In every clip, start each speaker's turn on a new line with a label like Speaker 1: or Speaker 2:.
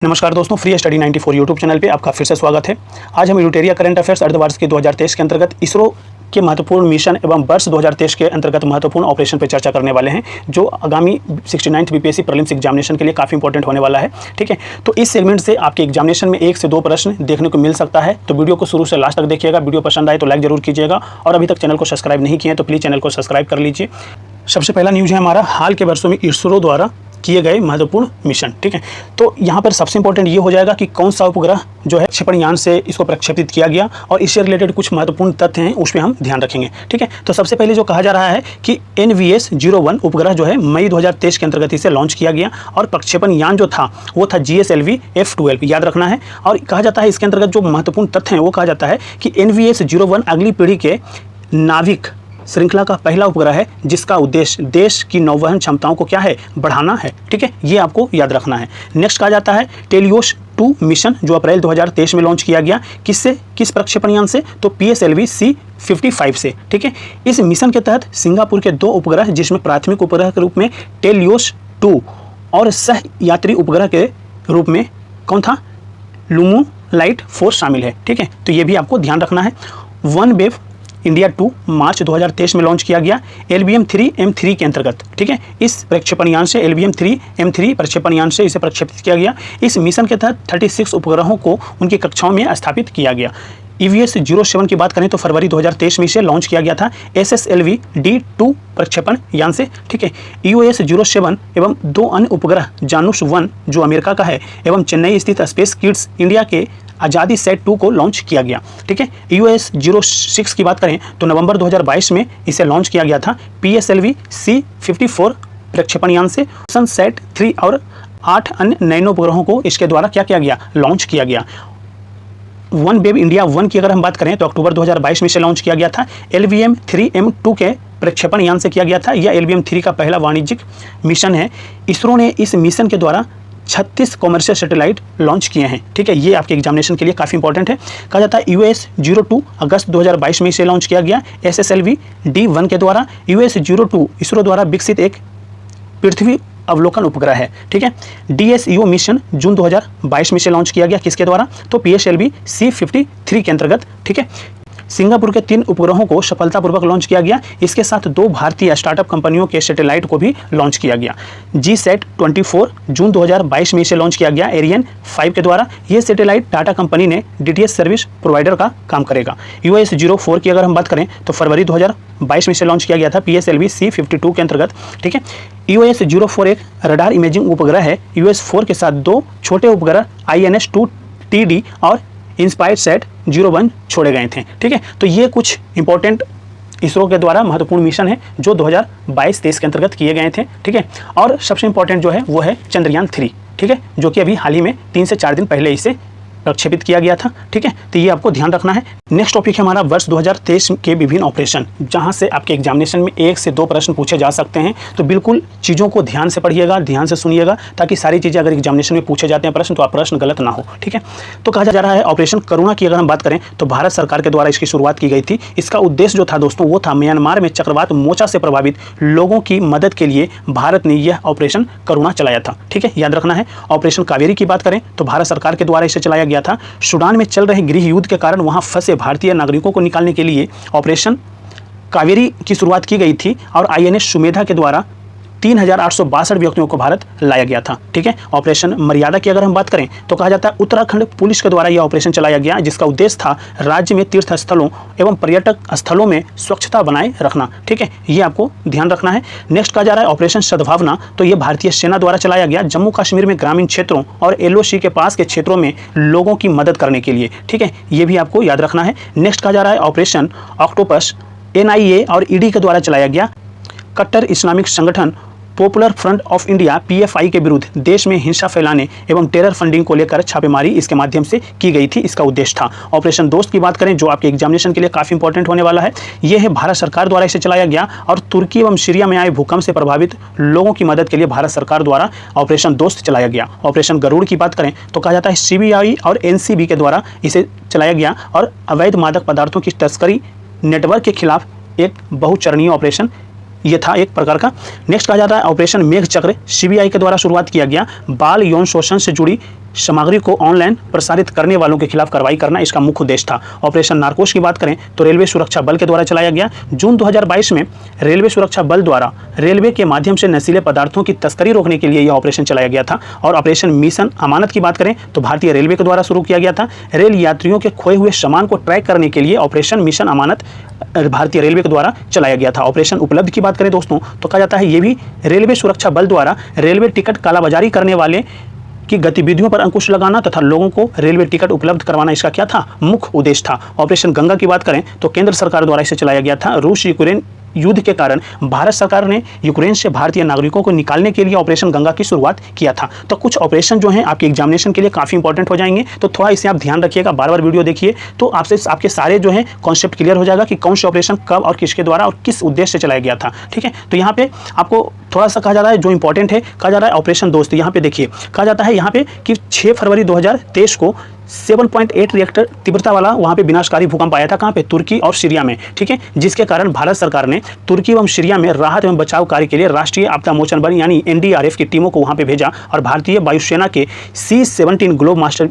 Speaker 1: नमस्कार दोस्तों, free study 94 YouTube channel पे आपका फिर से स्वागत है। आज हम यूटेरिया करंट अफेयर्स अर्धवार्षिक के 2023 के अंतर्गत इसरो के महत्वपूर्ण मिशन एवं वर्ष 2023 के अंतर्गत महत्वपूर्ण ऑपरेशन पर चर्चा करने वाले हैं, जो आगामी 69th बीपीएससी प्रीलिम्स एग्जामिनेशन के लिए काफ़ी इंपॉर्टेंट होने वाला है। ठीक है, तो इस सेगमेंट से आपके एग्जामिनेशन में 1 से 2 प्रश्न देखने को मिल सकता है, तो वीडियो को शुरू से लास्ट तक देखिएगा। वीडियो पसंद आए तो लाइक जरूर कीजिएगा, और अभी तक चैनल को सब्सक्राइब नहीं किए तो प्लीज़ चैनल को सब्सक्राइब कर लीजिए। सबसे पहला न्यूज़ है हमारा हाल के वर्षों में इसरो द्वारा किए गए महत्वपूर्ण मिशन। ठीक है, तो यहाँ पर सबसे इंपॉर्टेंट ये हो जाएगा कि कौन सा उपग्रह जो है प्रक्षेपण यान से इसको प्रक्षेपित किया गया, और इससे रिलेटेड कुछ महत्वपूर्ण तथ्य हैं उस पर हम ध्यान रखेंगे। ठीक है, तो सबसे पहले जो कहा जा रहा है कि NVS-01 उपग्रह जो है मई 2023 के अंतर्गत इसे लॉन्च किया गया, और प्रक्षेपण यान जो था वो था GSLV F12, याद रखना है। और कहा जाता है इसके अंतर्गत जो महत्वपूर्ण तथ्य हैं वो कहा जाता है कि NVS-01 अगली पीढ़ी के नाविक श्रृंखला का पहला उपग्रह है, जिसका उद्देश्य देश की नौवहन क्षमताओं को क्या है, बढ़ाना है। ठीक है, ये आपको याद रखना है। नेक्स्ट कहा जाता है टेलियोस 2 मिशन, जो अप्रैल 2023 में लॉन्च किया गया। किससे, किस प्रक्षेपण यान से, तो PSLV C55 से। ठीक है, इस मिशन के तहत सिंगापुर के 2 उपग्रह, जिसमें प्राथमिक उपग्रह के रूप में टेलियोस 2 और सह यात्री उपग्रह के रूप में कौन था, लुमो लाइट 4 शामिल है। ठीक है, तो ये भी आपको ध्यान रखना है। OneWeb इंडिया 2 मार्च 2023 में लॉन्च किया गया LBM-3M3 के अंतर्गत। ठीक है, इस प्रक्षेपण यान से LBM-3M3 प्रक्षेपण यान से इसे प्रक्षेपित किया गया। इस मिशन के तहत 36 उपग्रहों को उनकी कक्षाओं में स्थापित किया गया। EVS-07 की बात करें तो फरवरी 2023 में इसे लॉन्च किया गया था SSLV D2 प्रक्षेपण यान से। ठीक है, EOS-07 एवं 2 अन्य उपग्रह जानुस 1 जो अमेरिका का है एवं चेन्नई स्थित स्पेस किड्स इंडिया के आज़ादी सेट 2 को लॉन्च किया गया। ठीक है, EOS-06 की बात करें तो नवंबर 2022 में इसे लॉन्च किया गया था PSLV C54 प्रक्षेपण यान से। सेट 3 और 8 अन्य नैनो उपग्रहों को इसके द्वारा क्या किया गया, लॉन्च किया गया। OneWeb इंडिया 1 की अगर हम बात करें तो अक्टूबर 2022 में इसे लॉन्च किया गया था LBM-3M2 के प्रक्षेपण यान से किया गया था। यह LBM-3 का पहला वाणिज्यिक मिशन है। इसरो ने इस मिशन के द्वारा 36 कॉमर्शियल सैटेलाइट लॉन्च किए हैं। ठीक है, ये आपके एग्जामिनेशन के लिए काफ़ी इंपॉर्टेंट है। कहा जाता है EOS-02 अगस्त 2022 में इसे लॉन्च किया गया SSLV D1 के द्वारा। EOS-02 इसरो द्वारा विकसित एक पृथ्वी अवलोकन उपग्रह है। ठीक है, DSEO मिशन जून 2022 में इसे लॉन्च किया गया, किसके द्वारा, तो PSLV C53 के अंतर्गत। ठीक है, सिंगापुर के 3 उपग्रहों को सफलतापूर्वक लॉन्च किया गया। इसके साथ 2 भारतीय स्टार्टअप कंपनियों के सैटेलाइट को भी लॉन्च किया गया। GSAT-24 जून 2022 में इसे लॉन्च किया गया एरियन 5 के द्वारा। ये सैटेलाइट टाटा कंपनी ने DTH सर्विस प्रोवाइडर का काम करेगा। EOS-04 की अगर हम बात करें तो फरवरी 2022 में इसे लॉन्च किया गया था PSLV C52 के अंतर्गत। ठीक है, EOS-04 एक रडार इमेजिंग उपग्रह है। EOS-4 के साथ 2 छोटे उपग्रह INS-2TD और InspireSat-01 छोड़े गए थे। ठीक है, तो ये कुछ इंपॉर्टेंट इसरो के द्वारा महत्वपूर्ण मिशन है जो 2022-23 के अंतर्गत किए गए थे। ठीक है, और सबसे इंपॉर्टेंट जो है वो है चंद्रयान 3। ठीक है, जो कि अभी हाल ही में 3 से 4 दिन पहले इसे प्रक्षेपित किया गया था। ठीक है, तो ये आपको ध्यान रखना है। नेक्स्ट टॉपिक है हमारा वर्ष 2023 के विभिन्न ऑपरेशन, जहां से आपके एग्जामिनेशन में 1 से 2 प्रश्न पूछे जा सकते हैं। तो बिल्कुल चीज़ों को ध्यान से पढ़िएगा, ध्यान से सुनिएगा, ताकि सारी चीज़ें अगर एग्जामिनेशन में पूछे जाते हैं प्रश्न तो आप प्रश्न गलत ना हो। ठीक है, तो कहा जा रहा है ऑपरेशन करुणा की अगर हम बात करें तो भारत सरकार के द्वारा इसकी शुरुआत की गई थी। इसका उद्देश्य जो था दोस्तों वो था म्यांमार में चक्रवात मोचा से प्रभावित लोगों की मदद के लिए भारत ने यह ऑपरेशन करुणा चलाया था। ठीक है, याद रखना है। ऑपरेशन कावेरी की बात करें तो भारत सरकार के द्वारा इसे चलाया गया था। सूडान में चल रहे गृह युद्ध के कारण वहां फंसे भारतीय नागरिकों को निकालने के लिए ऑपरेशन कावेरी की शुरुआत की गई थी, और INS सुमेधा के द्वारा 3862 व्यक्तियों को भारत लाया गया था। ठीक है, ऑपरेशन मर्यादा की अगर हम बात करें तो कहा जाता है उत्तराखंड पुलिस के द्वारा यह ऑपरेशन चलाया गया, जिसका उद्देश्य था राज्य में तीर्थ स्थलों एवं पर्यटक स्थलों में स्वच्छता बनाए रखना। ठीक है, ये आपको ध्यान रखना है। नेक्स्ट कहा जा रहा है ऑपरेशन सद्भावना, तो ये भारतीय सेना द्वारा चलाया गया जम्मू कश्मीर में ग्रामीण क्षेत्रों और LOC के पास के क्षेत्रों में लोगों की मदद करने के लिए। ठीक है, ये भी आपको याद रखना है। नेक्स्ट कहा जा रहा है ऑपरेशन ऑक्टोपस, NIA और ED के द्वारा चलाया गया कट्टर इस्लामिक संगठन popular front of India PFI के विरुद्ध देश में हिंसा फैलाने एवं टेरर फंडिंग को लेकर छापेमारी इसके माध्यम से की गई थी। इसका उद्देश्य था। ऑपरेशन दोस्त की बात करें जो आपके एग्जामिनेशन के लिए काफ़ी इंपॉर्टेंट होने वाला है, यह है भारत सरकार द्वारा इसे चलाया गया, और तुर्की एवं सीरिया में आए भूकंप से प्रभावित लोगों की मदद के लिए भारत सरकार द्वारा ऑपरेशन दोस्त चलाया गया। ऑपरेशन गरुड़ की बात करें तो कहा जाता है CBI और NCB के द्वारा इसे चलाया गया, और अवैध मादक पदार्थों की तस्करी नेटवर्क के खिलाफ एक बहुचरणीय ऑपरेशन ये था एक प्रकार का। नेक्स्ट कहा जाता है ऑपरेशन मेघ चक्र, सीबीआई के द्वारा शुरुआत किया गया बाल यौन शोषण से जुड़ी सामग्री को ऑनलाइन प्रसारित करने वालों के खिलाफ कार्रवाई करना इसका मुख्य उद्देश्य था। ऑपरेशन नारकोस की बात करें तो रेलवे सुरक्षा बल के द्वारा चलाया गया। जून 2022 में रेलवे सुरक्षा बल द्वारा रेलवे के माध्यम से नशीले पदार्थों की तस्करी रोकने के लिए यह ऑपरेशन चलाया गया था। और ऑपरेशन मिशन अमानत की बात करें तो भारतीय रेलवे के द्वारा शुरू किया गया था। रेल यात्रियों के खोए हुए सामान को ट्रैक करने के लिए ऑपरेशन मिशन अमानत भारतीय रेलवे के द्वारा चलाया गया था। ऑपरेशन उपलब्ध की बात करें दोस्तों तो कहा जाता है ये भी रेलवे सुरक्षा बल द्वारा रेलवे टिकट कालाबाजारी करने वाले की गतिविधियों पर अंकुश लगाना तथा लोगों को रेलवे टिकट उपलब्ध करवाना इसका क्या था, मुख्य उद्देश्य था। ऑपरेशन गंगा की बात करें तो केंद्र सरकार द्वारा इसे चलाया गया था। रूस यूक्रेन युद्ध के कारण भारत सरकार ने यूक्रेन से भारतीय नागरिकों को निकालने के लिए ऑपरेशन गंगा की शुरुआत किया था। तो कुछ ऑपरेशन जो हैं आपके एग्जामिनेशन के लिए काफ़ी इंपॉर्टेंट हो जाएंगे, तो थोड़ा इसे आप ध्यान रखिएगा, बार बार वीडियो देखिए तो आपसे आपके सारे जो हैं कॉन्सेप्ट क्लियर हो जाएगा कि कौन से ऑपरेशन कब और किसके द्वारा और किस उद्देश्य से चलाया गया था। ठीक है, तो यहाँ पे आपको थोड़ा सा कहा जा रहा है जो इंपॉर्टेंट है, कहा जा रहा है ऑपरेशन दोस्त। यहाँ पे देखिए कहा जाता है यहाँ पे कि 6 फरवरी 2023 को 7.8 रिएक्टर तीव्रता वाला वहाँ पे विनाशकारी भूकंप आया था। कहाँ पे? तुर्की और सीरिया में। ठीक है, जिसके कारण भारत सरकार ने तुर्की एवं सीरिया में राहत एवं बचाव कार्य के लिए राष्ट्रीय आपदा मोचन बल यानी NDRF की टीमों को वहाँ पे भेजा और भारतीय वायुसेना के C-17 ग्लोब मास्टर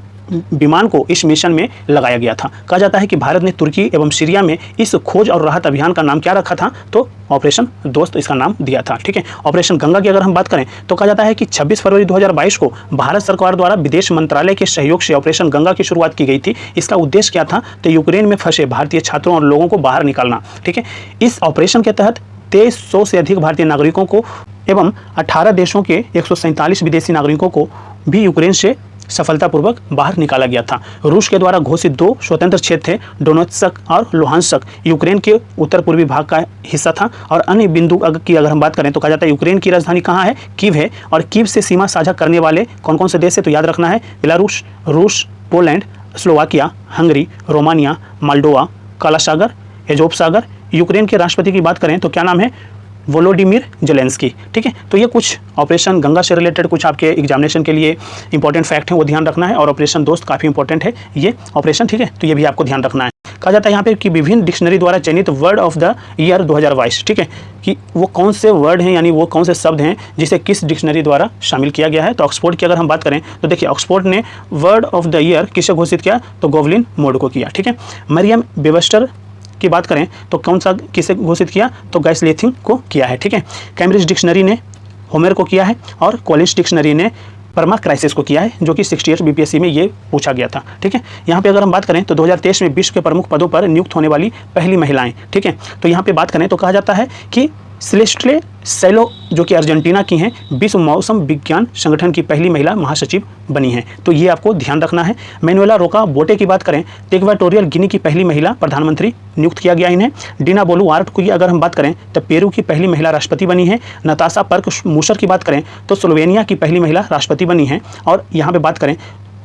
Speaker 1: विमान को इस मिशन में लगाया गया था। कहा जाता है कि भारत ने तुर्की एवं सीरिया में इस खोज और राहत अभियान का नाम क्या रखा था, तो ऑपरेशन दोस्त इसका नाम दिया था। ठीक है, ऑपरेशन गंगा की अगर हम बात करें तो कहा जाता है कि 26 फरवरी 2022 को भारत सरकार द्वारा विदेश मंत्रालय के सहयोग से ऑपरेशन गंगा की शुरुआत की गई थी। इसका उद्देश्य क्या था, तो यूक्रेन में फंसे भारतीय छात्रों और लोगों को बाहर निकालना। ठीक है, इस ऑपरेशन के तहत 2300 से अधिक भारतीय नागरिकों को एवं 18 देशों के 147 विदेशी नागरिकों को भी यूक्रेन से सफलतापूर्वक बाहर निकाला गया था। रूस के द्वारा घोषित 2 स्वतंत्र क्षेत्र थे, डोनेत्स्क और लुहांस्क, यूक्रेन के उत्तर पूर्वी भाग का हिस्सा था। और अन्य बिंदु की अगर हम बात करें तो कहा जाता है यूक्रेन की राजधानी कहाँ है, कीव है। और कीव से सीमा साझा करने वाले कौन कौन से देश है, तो याद रखना है बेलारूस, रूस, Poland, Slovakia, Hungary, Romania, Moldova, काला सागर, एजोव सागर। यूक्रेन के राष्ट्रपति की बात करें तो क्या नाम है, वोलोडिमिर जेलेंस्की। ठीक है, तो ये कुछ ऑपरेशन गंगा से रिलेटेड कुछ आपके एग्जामिनेशन के लिए इंपॉर्टेंट फैक्ट हैं, वो ध्यान रखना है। और ऑपरेशन दोस्त काफ़ी इंपॉर्टेंट है ये ऑपरेशन। ठीक है, तो ये भी आपको ध्यान रखना है। कहा जाता है यहाँ पे कि विभिन्न डिक्शनरी द्वारा चयनित वर्ड ऑफ द ईयर 2022। ठीक है, कि वो कौन से वर्ड हैं यानी वो कौन से शब्द हैं जिसे किस डिक्शनरी द्वारा शामिल किया गया है। तो ऑक्सफोर्ड की अगर हम बात करें तो देखिए ऑक्सफोर्ड ने वर्ड ऑफ द ईयर किसे घोषित किया, तो गोवलिन मोड को किया। ठीक है, मरियम वेबस्टर की बात करें तो कौन सा किसे घोषित किया, तो गैसलेथिंग को किया है। ठीक है, कैम्ब्रिज डिक्शनरी ने होमेर को किया है और कॉलिंस डिक्शनरी ने परमा क्राइसिस को किया है, जो कि 68 BPSC में ये पूछा गया था। ठीक है, यहाँ पे अगर हम बात करें तो 2023 में विश्व के प्रमुख पदों पर नियुक्त होने वाली पहली महिलाएं। ठीक है, तो यहाँ पे बात करें तो कहा जाता है कि सेलेस्टे सेलो जो कि अर्जेंटीना की हैं, विश्व मौसम विज्ञान संगठन की पहली महिला महासचिव बनी हैं। तो ये आपको ध्यान रखना है। मैनुएला रोका बोटे की बात करें तो इक्वाटोरियल गिनी की पहली महिला प्रधानमंत्री नियुक्त किया गया इन्हें। डीना बोलुआर्ट की अगर हम बात करें तो पेरू की पहली महिला राष्ट्रपति बनी है। नताशा पर्क मूसर की बात करें तो स्लोवेनिया की पहली महिला राष्ट्रपति बनी है। और यहाँ पर बात करें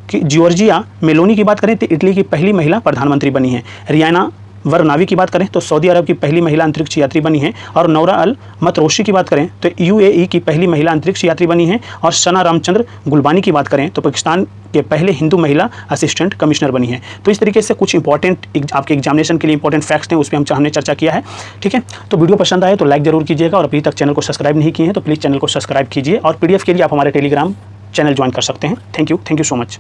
Speaker 1: कि जॉर्जिया मेलोनी की बात करें तो इटली की पहली महिला प्रधानमंत्री बनी है। रियाना वरनावी की बात करें तो सऊदी अरब की पहली महिला अंतरिक्ष यात्री बनी है। और नौरा अल मतरोशी की बात करें तो UAE की पहली महिला अंतरिक्ष यात्री बनी है। और सना रामचंद्र गुलबानी की बात करें तो पाकिस्तान के पहले हिंदू महिला असिस्टेंट कमिश्नर बनी है। तो इस तरीके से कुछ इंपॉर्टेंट आपके एग्जामिनेशन के लिए इंपॉर्टेंट फैक्ट्स हैं, उस पर हमने चर्चा किया है। ठीक है, तो वीडियो पसंद आए तो लाइक जरूर कीजिएगा और अभी तक चैनल को सब्सक्राइब नहीं किए हैं तो प्लीज़ चैनल को सब्सक्राइब कीजिए। और PDF के लिए आप हमारे टेलीग्राम चैनल ज्वाइन कर सकते हैं। Thank you so much.